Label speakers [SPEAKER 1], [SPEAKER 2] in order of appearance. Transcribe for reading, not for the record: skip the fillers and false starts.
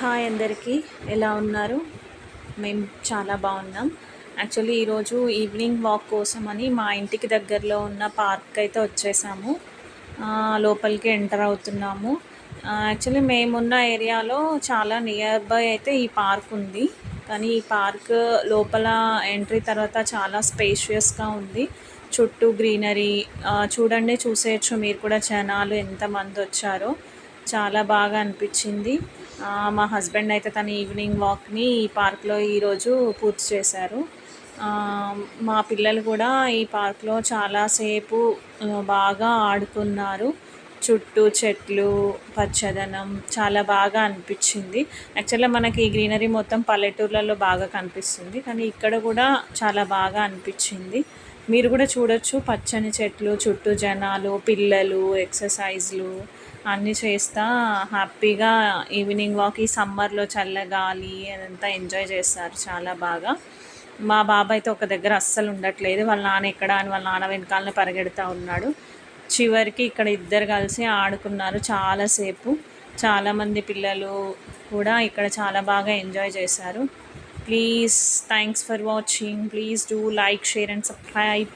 [SPEAKER 1] Hi అందరికీ, ఎలా ఉన్నారు? మేము చాలా బాగున్నాం. యాక్చువల్లీ ఈరోజు ఈవినింగ్ వాక్ కోసమని మా ఇంటికి దగ్గరలో ఉన్న పార్క్ అయితే వచ్చేసాము. లోపలికి ఎంటర్ అవుతున్నాము. యాక్చువల్లీ మేమున్న ఏరియాలో చాలా నియర్ బై అయితే ఈ పార్క్ ఉంది. కానీ ఈ పార్క్ లోపల ఎంట్రీ తర్వాత చాలా స్పేషియస్గా ఉంది. చుట్టూ గ్రీనరీ చూడండి, చూసేయచ్చు మీరు కూడా. జనాలు ఎంతమంది వచ్చారో చాలా బాగా అనిపించింది. మా హస్బెండ్ అయితే తన ఈవినింగ్ వాక్ని ఈ పార్క్లో ఈరోజు పూర్తి చేశారు. మా పిల్లలు కూడా ఈ పార్క్లో చాలాసేపు బాగా ఆడుకున్నారు. చుట్టూ చెట్లు, పచ్చదనం చాలా బాగా అనిపించింది. యాక్చువల్గా మనకి ఈ గ్రీనరీ మొత్తం పల్లెటూర్లలో బాగా కనిపిస్తుంది, కానీ ఇక్కడ కూడా చాలా బాగా అనిపించింది. మీరు కూడా చూడొచ్చు, పచ్చని చెట్లు, చుట్టూ జనాలు, పిల్లలు ఎక్సర్సైజ్లు అన్నీ చేస్తా హ్యాపీగా ఈవినింగ్ వాక్ ఈ సమ్మర్లో చల్లగాలి అదంతా ఎంజాయ్ చేస్తారు చాలా బాగా. మా బాబాయ్ అయితే ఒక దగ్గర అస్సలు ఉండట్లేదు. వాళ్ళ నాన్న ఎక్కడ అని వాళ్ళ నాన్న వెనకాలనే పరిగెడుతూ ఉన్నాడు. చివరికి ఇక్కడ ఇద్దరు కలిసి ఆడుకున్నారు చాలాసేపు. చాలామంది పిల్లలు కూడా ఇక్కడ చాలా బాగా ఎంజాయ్ చేశారు. Please, thanks for watching. Please do like, share and subscribe.